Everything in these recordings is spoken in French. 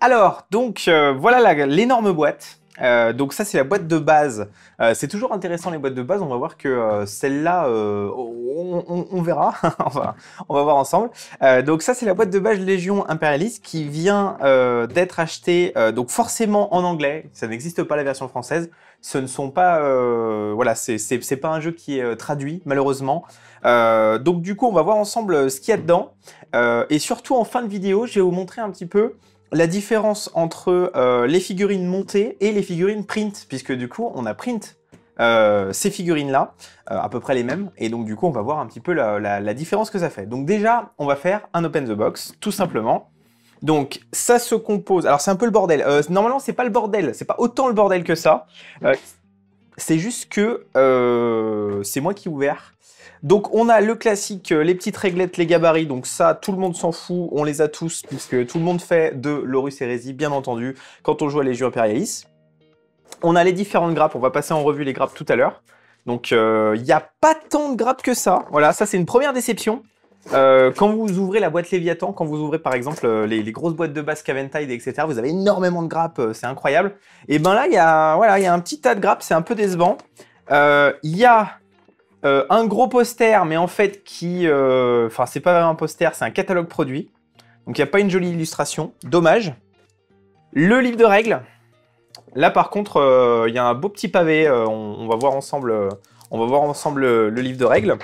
Alors, donc voilà l'énorme boîte. Donc ça c'est la boîte de base. C'est toujours intéressant les boîtes de base. On va voir que celle-là, on verra. On va voir ensemble. Donc ça c'est la boîte de base Légion Impérialiste qui vient d'être achetée. Donc forcément en anglais. Ça n'existe pas la version française. Ce ne sont pas, voilà, c'est pas un jeu qui est traduit malheureusement. Donc du coup on va voir ensemble ce qu'il y a dedans. Et surtout en fin de vidéo, je vais vous montrer un petit peu la différence entre les figurines montées et les figurines print, puisque du coup, on a print ces figurines-là, à peu près les mêmes, et donc du coup, on va voir un petit peu la différence que ça fait. Donc déjà, on va faire un open the box, tout simplement. Donc ça se compose, alors c'est un peu le bordel, normalement c'est pas le bordel, c'est pas autant le bordel que ça, c'est juste que c'est moi qui ai ouvert. Donc on a le classique, les petites réglettes, les gabarits, donc ça tout le monde s'en fout, on les a tous puisque tout le monde fait de l'Horus Heresy bien entendu quand on joue à Légion Imperialis. On a les différentes grappes, on va passer en revue les grappes tout à l'heure. Donc il n'y a pas tant de grappes que ça, voilà, ça c'est une première déception. Quand vous ouvrez la boîte Léviathan, quand vous ouvrez par exemple les grosses boîtes de base Caventide, etc., vous avez énormément de grappes, c'est incroyable. Et ben là, il y a un petit tas de grappes, c'est un peu décevant. Il y a un gros poster, mais en fait qui... Enfin, c'est pas vraiment un poster, c'est un catalogue produit. Donc il n'y a pas une jolie illustration, dommage. Le livre de règles. Là par contre, il y a un beau petit pavé, on va voir ensemble, le livre de règles.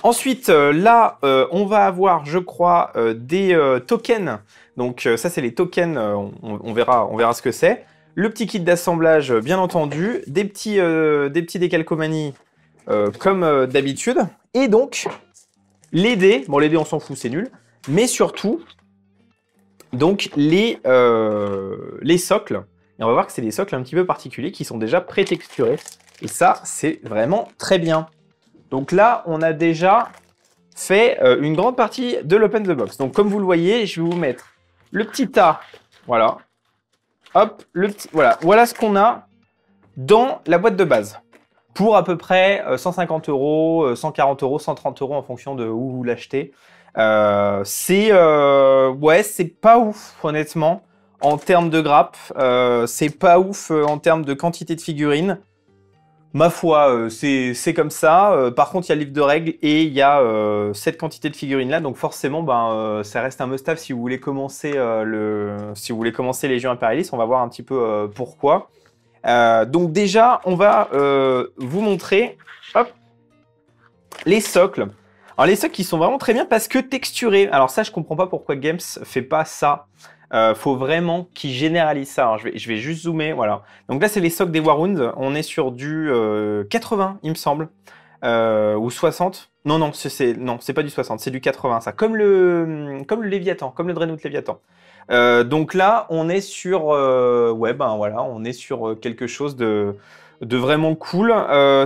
Ensuite, là, on va avoir, je crois, des tokens. Donc ça, c'est les tokens, on verra ce que c'est. Le petit kit d'assemblage, bien entendu. Des petits décalcomanies comme d'habitude. Et donc, les dés. Bon, les dés, on s'en fout, c'est nul. Mais surtout, donc, les socles. Et on va voir que c'est des socles un petit peu particuliers qui sont déjà pré-texturés. Et ça, c'est vraiment très bien. Donc là, on a déjà fait une grande partie de l'open the box. Donc comme vous le voyez, je vais vous mettre le petit tas. Voilà. Hop, voilà ce qu'on a dans la boîte de base. Pour à peu près 150 €, 140 €, 130 € en fonction de où vous l'achetez. Ouais, c'est pas ouf, honnêtement, en termes de grappes. C'est pas ouf en termes de quantité de figurines. Ma foi, c'est comme ça. Par contre, il y a le livre de règles et il y a cette quantité de figurines-là. Donc forcément, ça reste un must-have si vous voulez commencer Légion Impérialiste. On va voir un petit peu pourquoi. Donc déjà, on va vous montrer les socles. Alors les socles qui sont vraiment très bien parce que texturés. Alors ça, je comprends pas pourquoi Games fait pas ça. Faut vraiment qu'ils généralisent ça. Alors, je vais juste zoomer, voilà. Donc là, c'est les socles des Warhounds. On est sur du 80, il me semble, ou 60. Non, c'est pas du 60, c'est du 80, ça. Comme le Léviathan, comme le Dreadnought Léviathan. Donc là, on est sur, voilà, on est sur quelque chose de vraiment cool.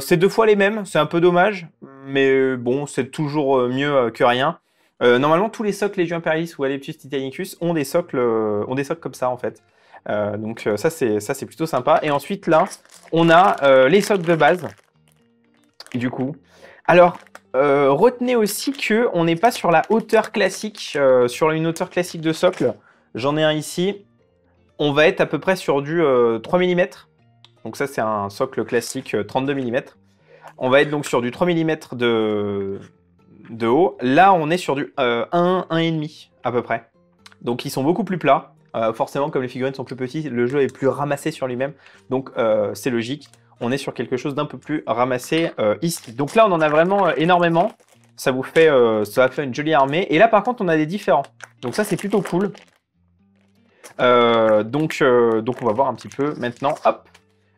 C'est 2 fois les mêmes, c'est un peu dommage, mais bon, c'est toujours mieux que rien. Normalement, tous les socles Légion Imperialis ou Adeptus Titanicus ont des socles comme ça en fait. Donc ça c'est plutôt sympa. Et ensuite là, on a les socles de base. Du coup, alors retenez aussi que on n'est pas sur la hauteur classique, sur une hauteur classique de socle. J'en ai un ici. On va être à peu près sur du 3 mm. Donc ça c'est un socle classique 32 mm. On va être donc sur du 3 mm de haut. Là, on est sur du 1,5 à peu près. Donc, ils sont beaucoup plus plats. Forcément, comme les figurines sont plus petites, le jeu est plus ramassé sur lui-même. Donc, c'est logique. On est sur quelque chose d'un peu plus ramassé ici. Donc là, on en a vraiment énormément. Ça va faire une jolie armée. Et là, par contre, on a des différents. Donc ça, c'est plutôt cool. Donc, on va voir un petit peu maintenant. Hop,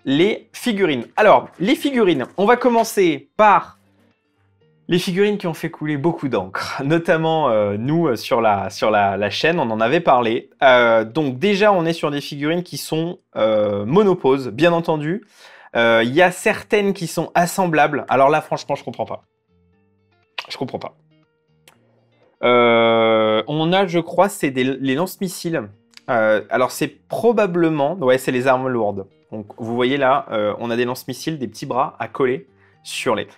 les figurines. Alors, les figurines, on va commencer par les figurines qui ont fait couler beaucoup d'encre, notamment nous sur la chaîne, on en avait parlé. Donc déjà, on est sur des figurines qui sont monoposes, bien entendu. Il y a certaines qui sont assemblables. Alors là, franchement, je comprends pas. Je comprends pas. On a, je crois, c'est les lance-missiles. Alors c'est probablement... Ouais, c'est les armes lourdes. Donc vous voyez là, on a des lance-missiles, des petits bras à coller sur les...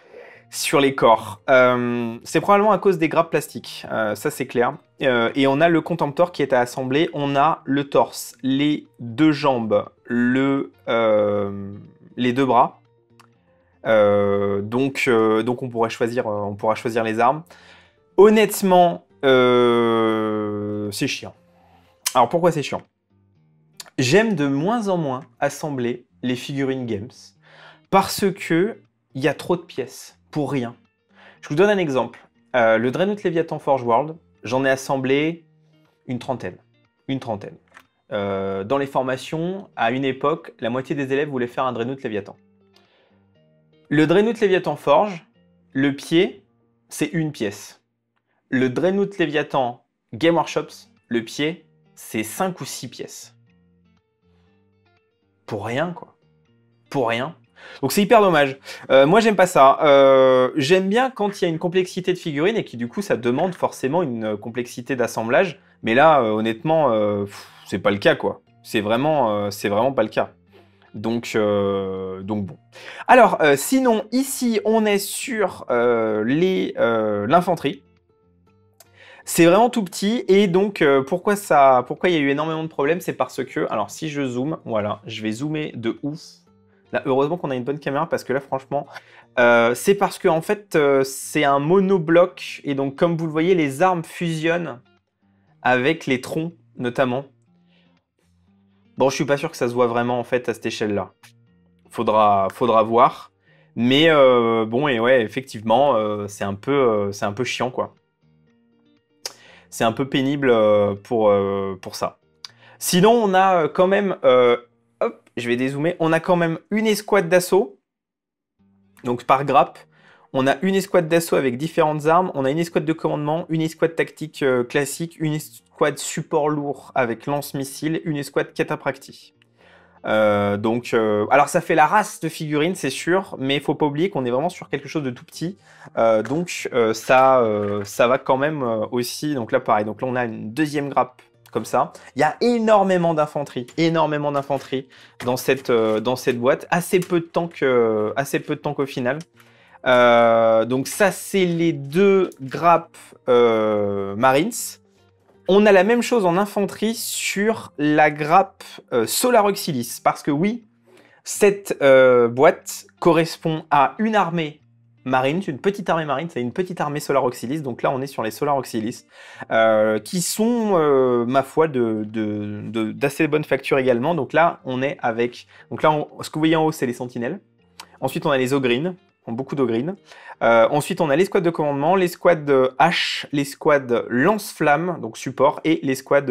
sur les corps. C'est probablement à cause des grappes plastiques, ça c'est clair. Et on a le contemptor qui est à assembler. On a le torse, les deux jambes, les deux bras. Donc on pourra choisir les armes. Honnêtement, c'est chiant. Alors pourquoi c'est chiant? J'aime de moins en moins assembler les figurines games parce que il y a trop de pièces pour rien. Je vous donne un exemple. Le Dreadnought Leviathan Forge World, j'en ai assemblé une trentaine. Dans les formations, à une époque, la moitié des élèves voulaient faire un Dreadnought Leviathan. Le Dreadnought Leviathan Forge, le pied, c'est une pièce. Le Dreadnought Leviathan Game Workshops, le pied, c'est 5 ou 6 pièces. Pour rien, quoi. Pour rien. Donc c'est hyper dommage. Moi, j'aime pas ça. J'aime bien quand il y a une complexité de figurines et qui, du coup, ça demande forcément une complexité d'assemblage. Mais là, honnêtement, c'est pas le cas, quoi. C'est vraiment pas le cas. Donc bon. Alors, sinon, ici, on est sur l'infanterie. C'est vraiment tout petit et donc pourquoi il y a eu énormément de problèmes, c'est parce que, alors si je zoome, voilà, je vais zoomer de ouf. Là, heureusement qu'on a une bonne caméra parce que là, franchement, c'est parce que en fait, c'est un monobloc et donc comme vous le voyez, les armes fusionnent avec les troncs notamment. Bon, je suis pas sûr que ça se voit vraiment en fait à cette échelle-là. Faudra voir. Mais bon, et ouais, effectivement, c'est un peu chiant, quoi. C'est un peu pénible pour ça. Sinon, on a quand même... hop, je vais dézoomer. On a quand même une escouade d'assaut. Donc par grappe. On a une escouade d'assaut avec différentes armes. On a une escouade de commandement, une escouade tactique classique, une escouade support lourd avec lance-missile, une escouade cataphractie. Alors ça fait la race de figurines, c'est sûr, mais il faut pas oublier qu'on est vraiment sur quelque chose de tout petit. Ça va quand même aussi. Donc là, pareil. Donc là, on a une deuxième grappe comme ça. Il y a énormément d'infanterie dans cette boîte. Assez peu de temps qu'au final. Donc ça, c'est les deux grappes Marines. On a la même chose en infanterie sur la grappe Solar Auxilis. Parce que oui, cette boîte correspond à une armée marine, une petite armée marine, c'est une petite armée Solar Auxilis. Donc là, on est sur les Solar Auxilis, qui sont, ma foi, d'assez bonne facture également. Donc là, on est avec... Donc là, ce que vous voyez en haut, c'est les sentinelles. Ensuite, on a les Ogrines. Beaucoup d'Ogrines. Ensuite, on a l'escouade de commandement, l'escouade H, l'escouade lance-flamme, donc support, et l'escouade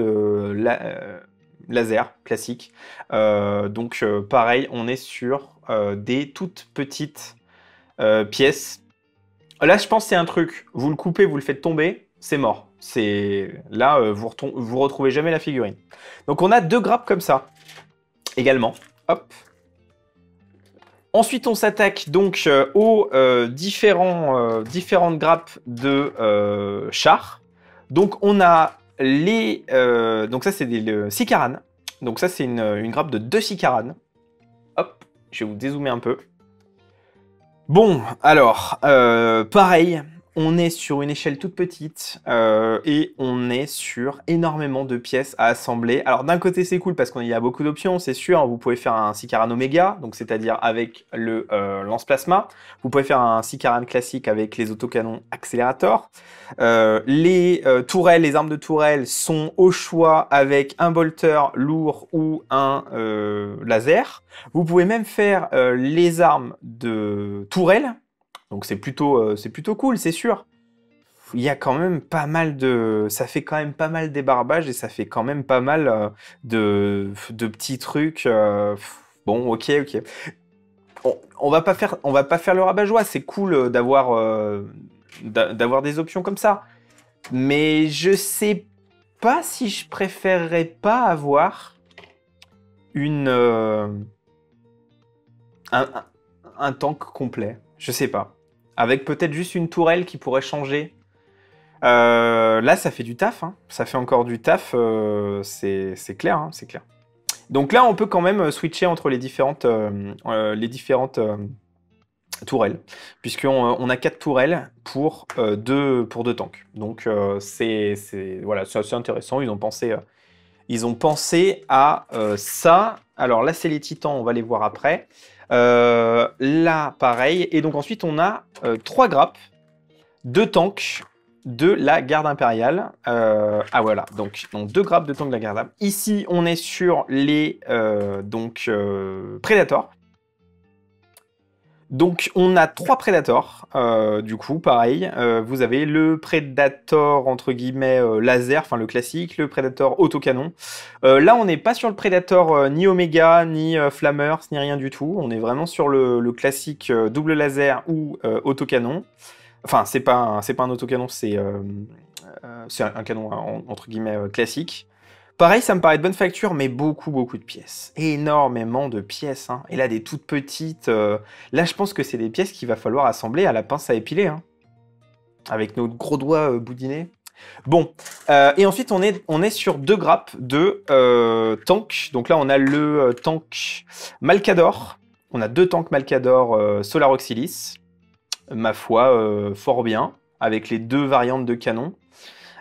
laser, classique. Pareil, on est sur des toutes petites pièces. Là, je pense que c'est un truc, vous le coupez, vous le faites tomber, c'est mort. Là, vous retrouvez jamais la figurine. Donc, on a deux grappes comme ça, également. Hop. Ensuite, on s'attaque donc aux différentes grappes de chars. Donc, on a donc ça, c'est des Sicaranes. Donc ça, c'est une grappe de 2 Sicaranes. Hop, je vais vous dézoomer un peu. Bon, alors, pareil, on est sur une échelle toute petite et on est sur énormément de pièces à assembler. Alors d'un côté c'est cool parce qu'il y a beaucoup d'options, c'est sûr. Vous pouvez faire un Sicaran Omega, donc c'est-à-dire avec le lance-plasma. Vous pouvez faire un Sicaran classique avec les autocanons accélérateurs. Les tourelles, les armes de tourelles sont au choix avec un bolter lourd ou un laser. Vous pouvez même faire les armes de tourelles. Donc c'est plutôt cool, c'est sûr. Il y a quand même pas mal ça fait quand même pas mal d'ébarbage et ça fait quand même pas mal de petits trucs. Bon, ok. On va pas faire le rabat-joie. C'est cool d'avoir des options comme ça. Mais je sais pas si je préférerais pas avoir un tank complet. Je sais pas. Avec peut-être juste une tourelle qui pourrait changer. Là, ça fait du taf. Hein. Ça fait encore du taf. C'est clair, hein, c'est clair. Donc là, on peut quand même switcher entre les différentes tourelles, puisqu'on on a 4 tourelles pour deux tanks. Donc voilà, c'est assez intéressant. Ils ont pensé à ça. Alors là, c'est les titans, on va les voir après. Là, pareil. Et donc ensuite, on a 3 grappes, 2 tanks de la garde impériale. Ah voilà, donc 2 grappes de tanks de la garde impériale. Ici, on est sur les Predators. Donc on a 3 Predators, du coup, pareil. Vous avez le Predator, entre guillemets, laser, enfin le classique, le Predator autocanon. Là, on n'est pas sur le Predator ni Omega, ni Flammers, ni rien du tout. On est vraiment sur le classique double laser ou autocanon. Enfin, c'est pas un autocanon, c'est un canon entre guillemets classique. Pareil, ça me paraît de bonne facture, mais beaucoup de pièces. Énormément de pièces, hein. Et là, des toutes petites. Là, je pense que c'est des pièces qu'il va falloir assembler à la pince à épiler, hein. Avec nos gros doigts boudinés. Bon, et ensuite, on est sur 2 grappes de tanks. Donc là, on a le tank Malcador. On a 2 tanks Malcador Solar Auxilis. Ma foi, fort bien, avec les 2 variantes de canon.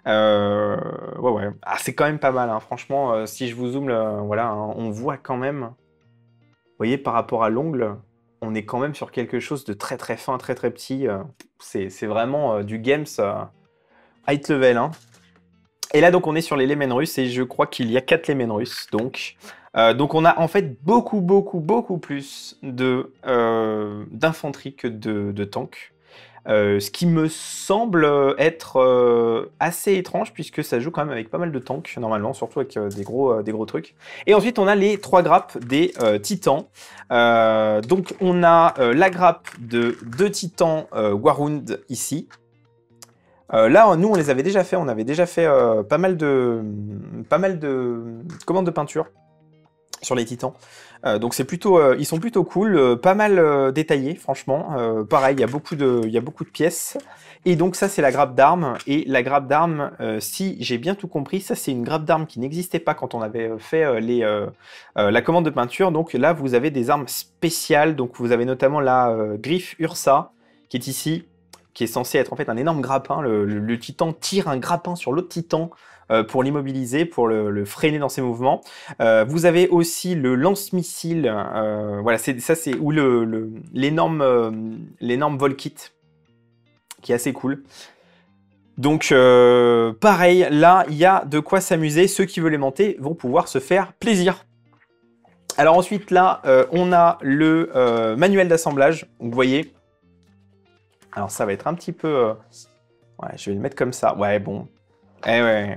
Ouais. Ah, c'est quand même pas mal, hein. Franchement, si je vous zoome, voilà, hein, on voit quand même. Vous voyez, par rapport à l'ongle, on est quand même sur quelque chose de très fin, très petit. C'est vraiment du games high level, hein. Et là, donc, on est sur les Leman russes et je crois qu'il y a 4 Leman russes. Donc on a en fait beaucoup plus d'infanterie que de tanks. Ce qui me semble être assez étrange puisque ça joue quand même avec pas mal de tanks normalement, surtout avec des gros trucs. Et ensuite on a les 3 grappes des titans. Donc on a la grappe de 2 titans Warhound ici. Là, nous, on les avait déjà fait. On avait déjà fait pas mal de commandes de peinture sur les titans. Donc ils sont plutôt cool, pas mal détaillés, franchement. Pareil, il y a beaucoup de pièces. Et donc ça, c'est la grappe d'armes. Et la grappe d'armes, si j'ai bien tout compris, ça c'est une grappe d'armes qui n'existait pas quand on avait fait la commande de peinture. Donc là, vous avez des armes spéciales. Donc vous avez notamment la griffe Ursa, qui est ici, qui est censé être en fait un énorme grappin. Le titan tire un grappin sur l'autre titan pour l'immobiliser, pour le freiner dans ses mouvements. Vous avez aussi le lance-missile, voilà, ou l'énorme Volkit, qui est assez cool. Donc pareil, là, il y a de quoi s'amuser. Ceux qui veulent les monter vont pouvoir se faire plaisir. Alors ensuite, là, on a le manuel d'assemblage. Vous voyez. Alors ça va être un petit peu... Ouais, je vais le mettre comme ça. Ouais, bon. Eh ouais.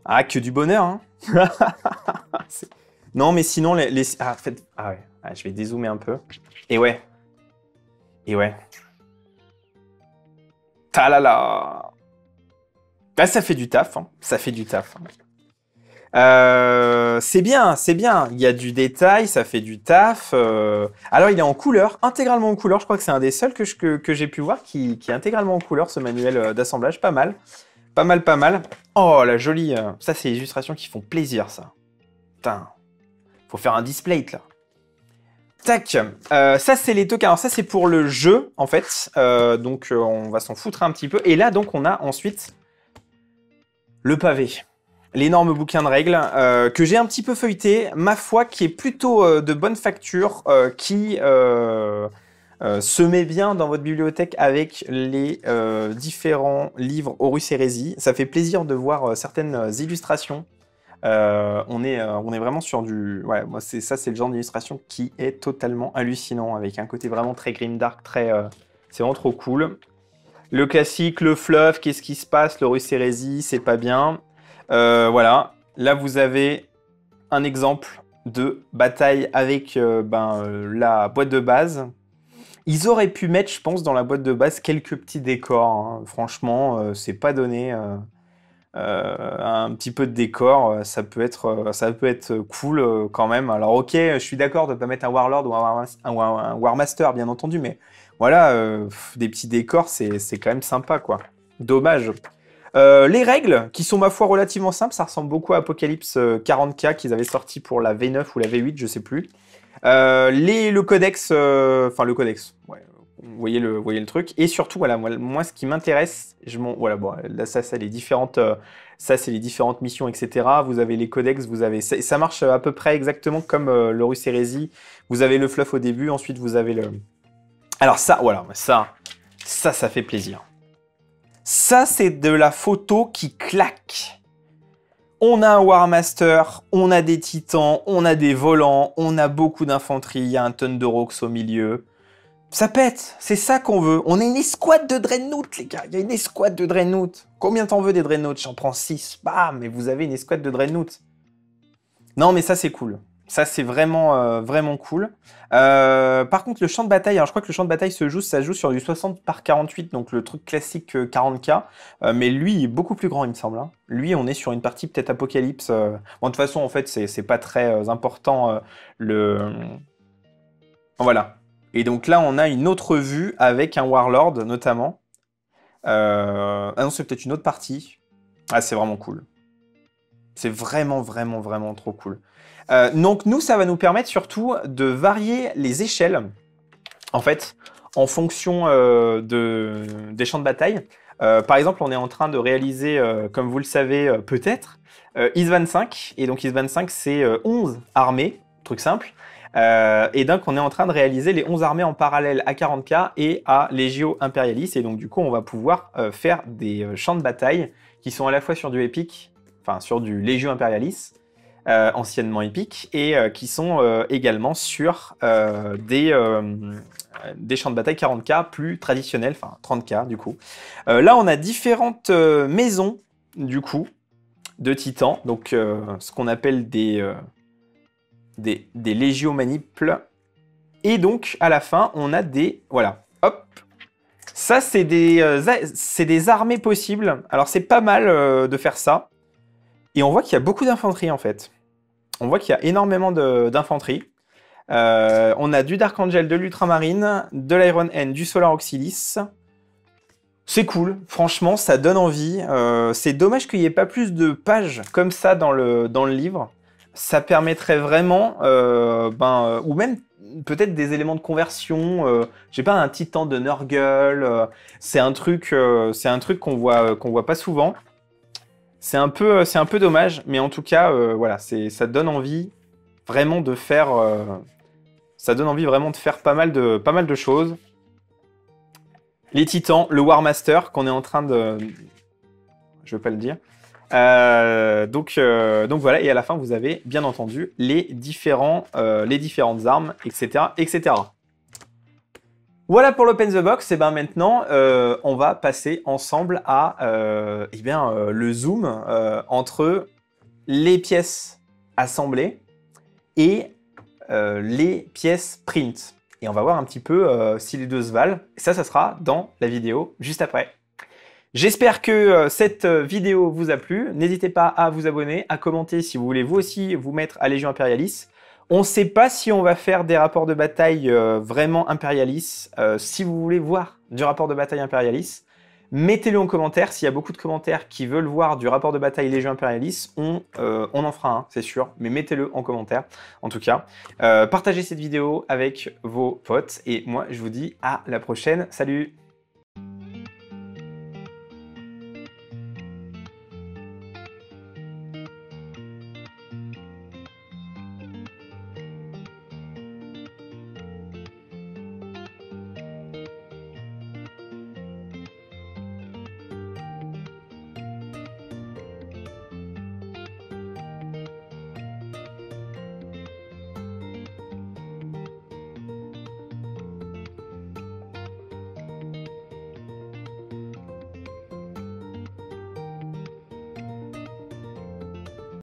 Ah, que du bonheur, hein. Non, mais sinon, Ah, en fait... Ah ouais, je vais dézoomer un peu. Et ouais. Ta la la. Bah, ça fait du taf, hein. Ça fait du taf. C'est bien. Il y a du détail, ça fait du taf. Alors, il est en couleur, intégralement en couleur. Je crois que c'est un des seuls que j'ai pu voir qui est intégralement en couleur, ce manuel d'assemblage. Pas mal. Pas mal. Oh, la jolie. Ça, c'est les illustrations qui font plaisir, ça. Putain. Faut faire un display, là. Tac. Ça, c'est les tokens. Alors, ça, c'est pour le jeu, en fait. Donc, on va s'en foutre un petit peu. Et là, donc, on a ensuite le pavé. L'énorme bouquin de règles que j'ai un petit peu feuilleté, ma foi, qui est plutôt de bonne facture, qui se met bien dans votre bibliothèque avec les différents livres Horus Hérésie. Ça fait plaisir de voir certaines illustrations. On est vraiment sur du... Ouais, moi, c'est le genre d'illustration qui est totalement hallucinant, avec un côté vraiment très grimdark, très... c'est vraiment trop cool. Le classique, le fluff, qu'est-ce qui se passe, l'Horus Hérésie, c'est pas bien. Voilà, là vous avez un exemple de bataille avec la boîte de base. Ils auraient pu mettre, je pense, dans la boîte de base quelques petits décors, hein. Franchement, c'est pas donné. Un petit peu de décor, ça peut être cool quand même. Alors ok, je suis d'accord de ne pas mettre un Warlord ou un Warmaster, bien entendu, mais voilà, des petits décors, c'est quand même sympa, quoi. Dommage. Les règles, qui sont ma foi relativement simples, ça ressemble beaucoup à Apocalypse 40K qu'ils avaient sorti pour la V9 ou la V8, je sais plus. Le codex, enfin le codex, ouais, vous voyez le truc. Et surtout, voilà, moi ce qui m'intéresse, voilà, bon, là ça c'est les différentes, ça c'est les différentes missions, etc. Vous avez les codex, vous avez, ça marche à peu près exactement comme l'Horus Heresy. Vous avez le fluff au début, ensuite vous avez le. Alors ça, voilà, ça fait plaisir. Ça c'est de la photo qui claque. On a un War Master, on a des titans, on a des volants, on a beaucoup d'infanterie, il y a un Thunderhawks au milieu. Ça pète, c'est ça qu'on veut. On est une escouade de Dreadnought, les gars. Il y a une escouade de Dreadnought. Combien t'en veux des Dreadnoughts? J'en prends 6. Bam, mais vous avez une escouade de Dreadnought. Non, mais ça, c'est cool. Ça, c'est vraiment, vraiment cool. Par contre, le champ de bataille, alors je crois que le champ de bataille ça se joue sur du 60 par 48, donc le truc classique 40K. Mais lui, il est beaucoup plus grand, il me semble. Hein. Lui, on est sur une partie peut-être Apocalypse. Bon, de toute façon, en fait, c'est pas très important. Voilà. Et donc là, on a une autre vue avec un Warlord, notamment. Ah non, c'est peut-être une autre partie. Ah, c'est vraiment cool. C'est vraiment, vraiment, vraiment trop cool. Donc nous, ça va nous permettre surtout de varier les échelles, en fait, en fonction des champs de bataille. Par exemple, on est en train de réaliser, comme vous le savez peut-être, IS-25. Et donc IS-25, c'est 11 armées, truc simple. Et donc on est en train de réaliser les 11 armées en parallèle à 40K et à Legio Imperialis. Et donc du coup, on va pouvoir faire des champs de bataille qui sont à la fois sur du épique, enfin sur du Legio Imperialis, anciennement épique, et qui sont également sur des champs de bataille 40K plus traditionnels, enfin 30K du coup. Là, on a différentes maisons du coup de titans, donc ce qu'on appelle des légios maniples. Et donc, à la fin, on a des... Voilà, hop. Ça, c'est des armées possibles. Alors, c'est pas mal de faire ça. Et on voit qu'il y a beaucoup d'infanterie, en fait. On voit qu'il y a énormément d'infanterie. On a du Dark Angel, de l'Ultramarine, de l'Iron Hand, du Solar Auxilis. C'est cool. Franchement, ça donne envie. C'est dommage qu'il n'y ait pas plus de pages comme ça dans le livre. Ça permettrait vraiment, ou même peut-être des éléments de conversion. Je sais pas, un titan de Nurgle. C'est un truc qu'on voit pas souvent. C'est un peu dommage, mais en tout cas, voilà, ça donne envie vraiment de faire, pas mal de choses. Les titans, le War Master qu'on est en train de, je veux pas le dire. Donc voilà, et à la fin, vous avez bien entendu les différentes armes, etc., etc. Voilà pour l'Open the Box. Et ben maintenant, on va passer ensemble à le zoom entre les pièces assemblées et les pièces print. Et on va voir un petit peu si les deux se valent. Ça sera dans la vidéo juste après. J'espère que cette vidéo vous a plu. N'hésitez pas à vous abonner, à commenter si vous voulez vous aussi vous mettre à Légion Imperialis. On ne sait pas si on va faire des rapports de bataille vraiment Imperialis. Si vous voulez voir du rapport de bataille Imperialis, mettez-le en commentaire. S'il y a beaucoup de commentaires qui veulent voir du rapport de bataille Légion Imperialis, on en fera un, c'est sûr. Mais mettez-le en commentaire, en tout cas. Partagez cette vidéo avec vos potes. Et moi, je vous dis à la prochaine. Salut!